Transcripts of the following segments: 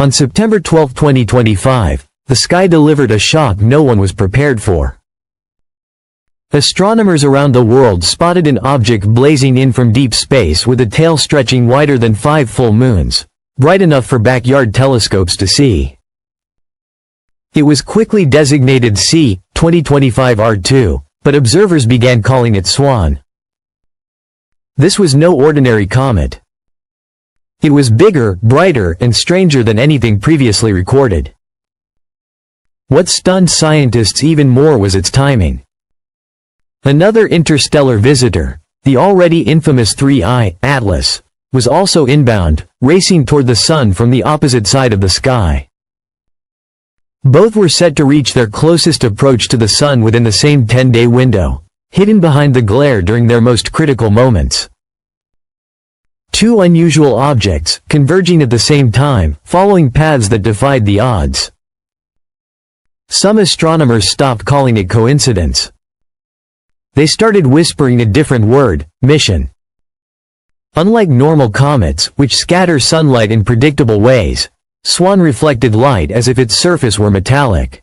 On September 12, 2025, the sky delivered a shock no one was prepared for. Astronomers around the world spotted an object blazing in from deep space with a tail stretching wider than 5 full moons, bright enough for backyard telescopes to see. It was quickly designated C. 2025 R2, but observers began calling it Swan. This was no ordinary comet. It was bigger, brighter, and stranger than anything previously recorded. What stunned scientists even more was its timing. Another interstellar visitor, the already infamous 3I, Atlas, was also inbound, racing toward the Sun from the opposite side of the sky. Both were set to reach their closest approach to the Sun within the same 10-day window, hidden behind the glare during their most critical moments. Two unusual objects, converging at the same time, following paths that defied the odds. Some astronomers stopped calling it coincidence. They started whispering a different word: mission. Unlike normal comets, which scatter sunlight in predictable ways, Swan reflected light as if its surface were metallic.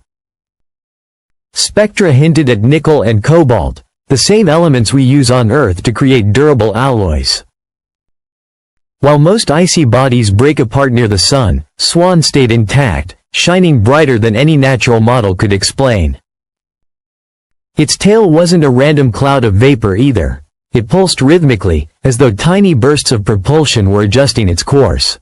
Spectra hinted at nickel and cobalt, the same elements we use on Earth to create durable alloys. While most icy bodies break apart near the Sun, Swan stayed intact, shining brighter than any natural model could explain. Its tail wasn't a random cloud of vapor either. It pulsed rhythmically, as though tiny bursts of propulsion were adjusting its course.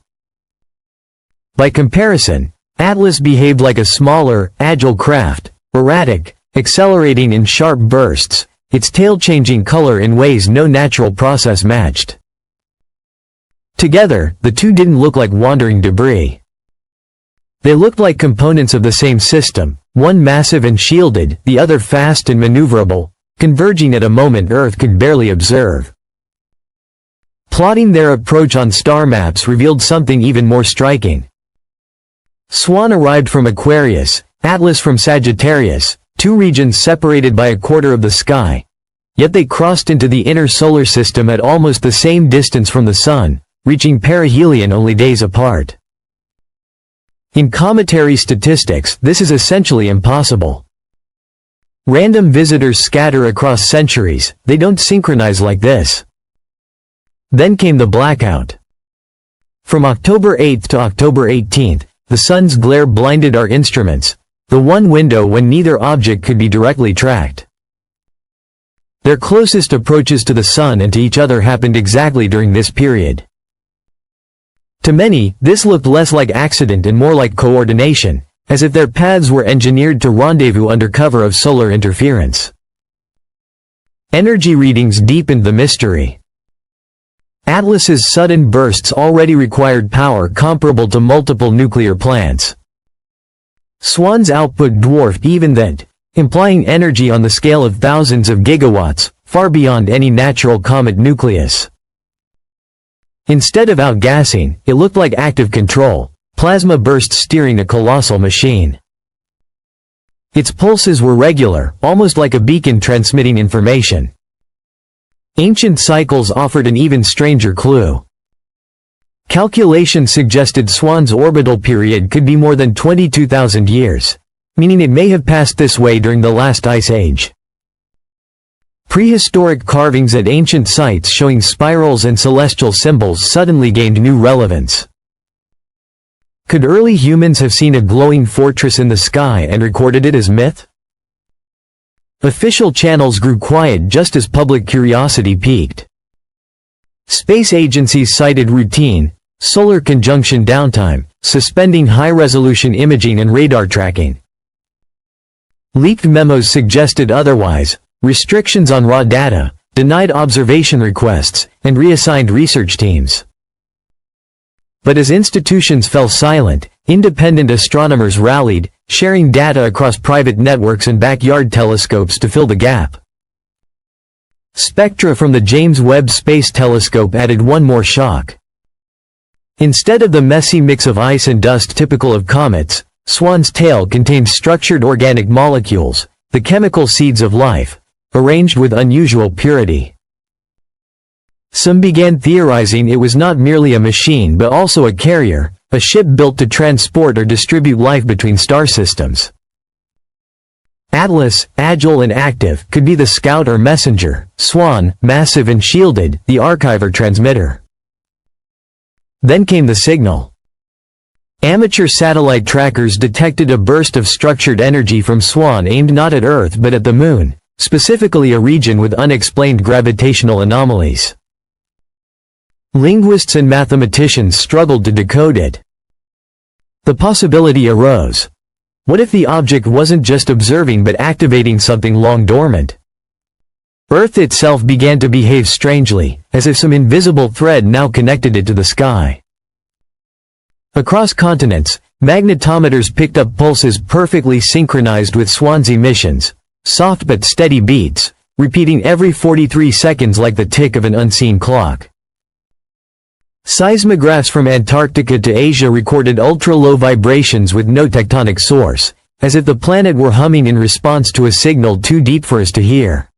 By comparison, Atlas behaved like a smaller, agile craft, erratic, accelerating in sharp bursts, its tail changing color in ways no natural process matched. Together, the two didn't look like wandering debris. They looked like components of the same system, one massive and shielded, the other fast and maneuverable, converging at a moment Earth could barely observe. Plotting their approach on star maps revealed something even more striking. Swan arrived from Aquarius, Atlas from Sagittarius, two regions separated by a quarter of the sky, yet they crossed into the inner solar system at almost the same distance from the Sun, reaching perihelion only days apart. In cometary statistics, this is essentially impossible. Random visitors scatter across centuries, they don't synchronize like this. Then came the blackout. From October 8 to October 18, the Sun's glare blinded our instruments, the one window when neither object could be directly tracked. Their closest approaches to the Sun and to each other happened exactly during this period. To many, this looked less like accident and more like coordination, as if their paths were engineered to rendezvous under cover of solar interference. Energy readings deepened the mystery. Atlas's sudden bursts already required power comparable to multiple nuclear plants. Swan's output dwarfed even that, implying energy on the scale of thousands of gigawatts, far beyond any natural comet nucleus. Instead of outgassing, it looked like active control, plasma bursts steering a colossal machine. Its pulses were regular, almost like a beacon transmitting information. Ancient cycles offered an even stranger clue. Calculations suggested Swan's orbital period could be more than 22,000 years, meaning it may have passed this way during the last ice age. Prehistoric carvings at ancient sites showing spirals and celestial symbols suddenly gained new relevance. Could early humans have seen a glowing fortress in the sky and recorded it as myth? Official channels grew quiet just as public curiosity peaked. Space agencies cited routine, solar conjunction downtime, suspending high-resolution imaging and radar tracking. Leaked memos suggested otherwise, restrictions on raw data, denied observation requests, and reassigned research teams. But as institutions fell silent, independent astronomers rallied, sharing data across private networks and backyard telescopes to fill the gap. Spectra from the James Webb Space Telescope added one more shock. Instead of the messy mix of ice and dust typical of comets, Swan's tail contained structured organic molecules, the chemical seeds of life, arranged with unusual purity. Some began theorizing it was not merely a machine but also a carrier, a ship built to transport or distribute life between star systems. Atlas, agile and active, could be the scout or messenger. Swan, massive and shielded, the archive or transmitter. Then came the signal. Amateur satellite trackers detected a burst of structured energy from Swan aimed not at Earth but at the Moon, specifically a region with unexplained gravitational anomalies. Linguists and mathematicians struggled to decode it. The possibility arose. What if the object wasn't just observing but activating something long dormant? Earth itself began to behave strangely, as if some invisible thread now connected it to the sky. Across continents, magnetometers picked up pulses perfectly synchronized with Swan's emissions, soft but steady beats, repeating every 43 seconds like the tick of an unseen clock. Seismographs from Antarctica to Asia recorded ultra-low vibrations with no tectonic source, as if the planet were humming in response to a signal too deep for us to hear.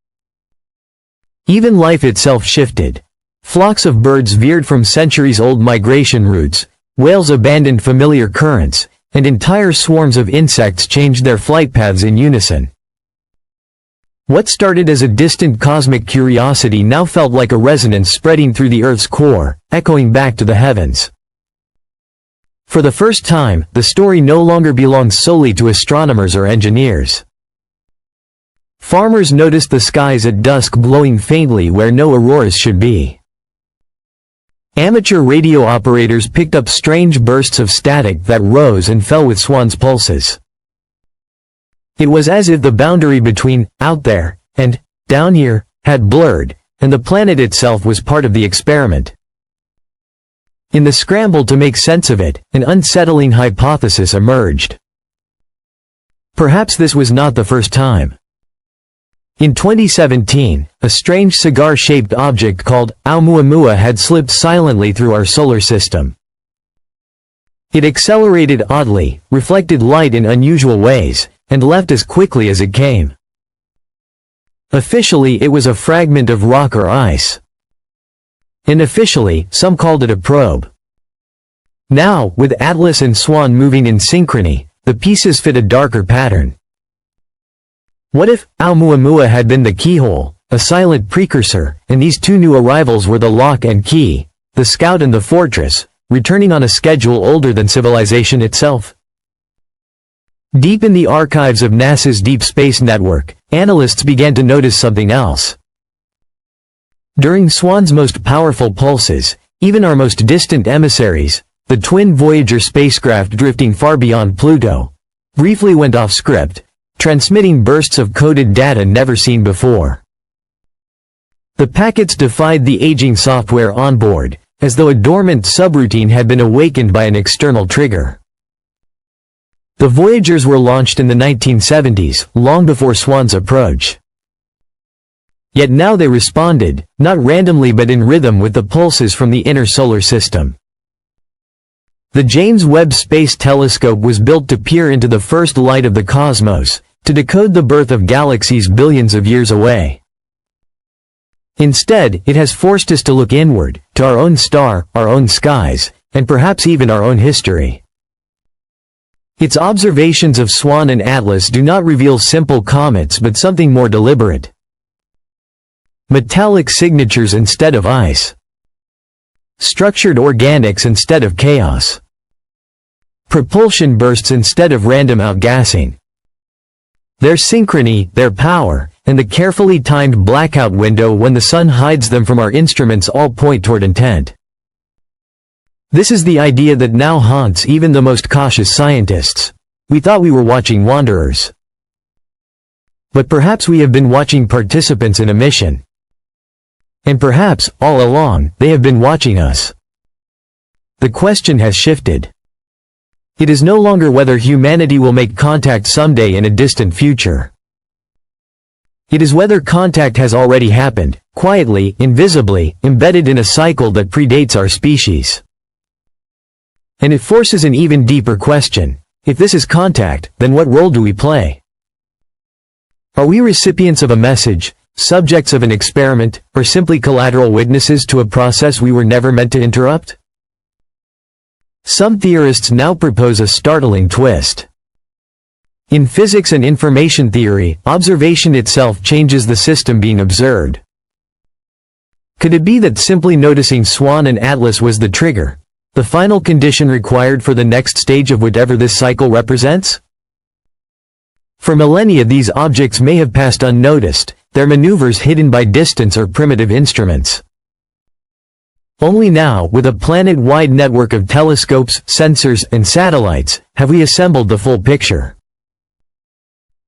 Even life itself shifted. Flocks of birds veered from centuries-old migration routes, whales abandoned familiar currents, and entire swarms of insects changed their flight paths in unison. What started as a distant cosmic curiosity now felt like a resonance spreading through the Earth's core, echoing back to the heavens. For the first time, the story no longer belonged solely to astronomers or engineers. Farmers noticed the skies at dusk glowing faintly where no auroras should be. Amateur radio operators picked up strange bursts of static that rose and fell with Swan's pulses. It was as if the boundary between out there and down here had blurred, and the planet itself was part of the experiment. In the scramble to make sense of it, an unsettling hypothesis emerged. Perhaps this was not the first time. In 2017, a strange cigar-shaped object called Oumuamua had slipped silently through our solar system. It accelerated oddly, reflected light in unusual ways, and left as quickly as it came. Officially, it was a fragment of rock or ice. Unofficially, some called it a probe. Now, with Atlas and Swan moving in synchrony, the pieces fit a darker pattern. What if Oumuamua had been the keyhole, a silent precursor, and these two new arrivals were the lock and key, the scout and the fortress, returning on a schedule older than civilization itself? Deep in the archives of NASA's Deep Space Network, analysts began to notice something else. During Swan's most powerful pulses, even our most distant emissaries, the twin Voyager spacecraft drifting far beyond Pluto, briefly went off script, transmitting bursts of coded data never seen before. The packets defied the aging software on board, as though a dormant subroutine had been awakened by an external trigger. The Voyagers were launched in the 1970s, long before Swan's approach. Yet now they responded, not randomly but in rhythm with the pulses from the inner solar system. The James Webb Space Telescope was built to peer into the first light of the cosmos, to decode the birth of galaxies billions of years away. Instead, it has forced us to look inward, to our own star, our own skies, and perhaps even our own history. Its observations of Swan and Atlas do not reveal simple comets but something more deliberate. Metallic signatures instead of ice. Structured organics instead of chaos. Propulsion bursts instead of random outgassing. Their synchrony, their power, and the carefully timed blackout window when the sun hides them from our instruments all point toward intent. This is the idea that now haunts even the most cautious scientists. We thought we were watching wanderers. But perhaps we have been watching participants in a mission. And perhaps, all along, they have been watching us. The question has shifted. It is no longer whether humanity will make contact someday in a distant future. It is whether contact has already happened, quietly, invisibly, embedded in a cycle that predates our species. And it forces an even deeper question. If this is contact, then what role do we play? Are we recipients of a message, subjects of an experiment, or simply collateral witnesses to a process we were never meant to interrupt? Some theorists now propose a startling twist. In physics and information theory, observation itself changes the system being observed. Could it be that simply noticing Swan and Atlas was the trigger, the final condition required for the next stage of whatever this cycle represents? For millennia these objects may have passed unnoticed, their maneuvers hidden by distance or primitive instruments. Only now, with a planet-wide network of telescopes, sensors, and satellites, have we assembled the full picture.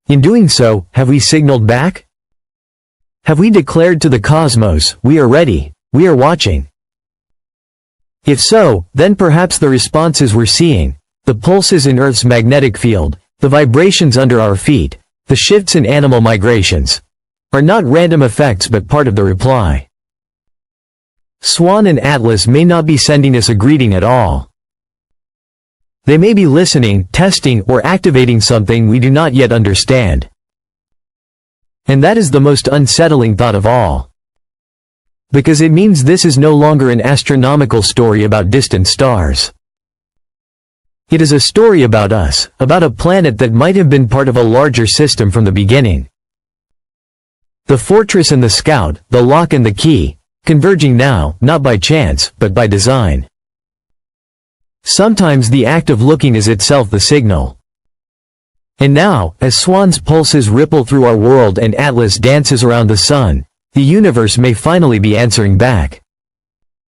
In doing so, have we signaled back? Have we declared to the cosmos, we are ready, we are watching? If so, then perhaps the responses we're seeing, the pulses in Earth's magnetic field, the vibrations under our feet, the shifts in animal migrations, are not random effects but part of the reply. Swan and Atlas may not be sending us a greeting at all. They may be listening, testing, or activating something we do not yet understand. And that is the most unsettling thought of all. Because it means this is no longer an astronomical story about distant stars. It is a story about us, about a planet that might have been part of a larger system from the beginning. The fortress and the scout, the lock and the key, converging now, not by chance, but by design. Sometimes the act of looking is itself the signal. And now, as Swan's pulses ripple through our world and Atlas dances around the sun, the universe may finally be answering back.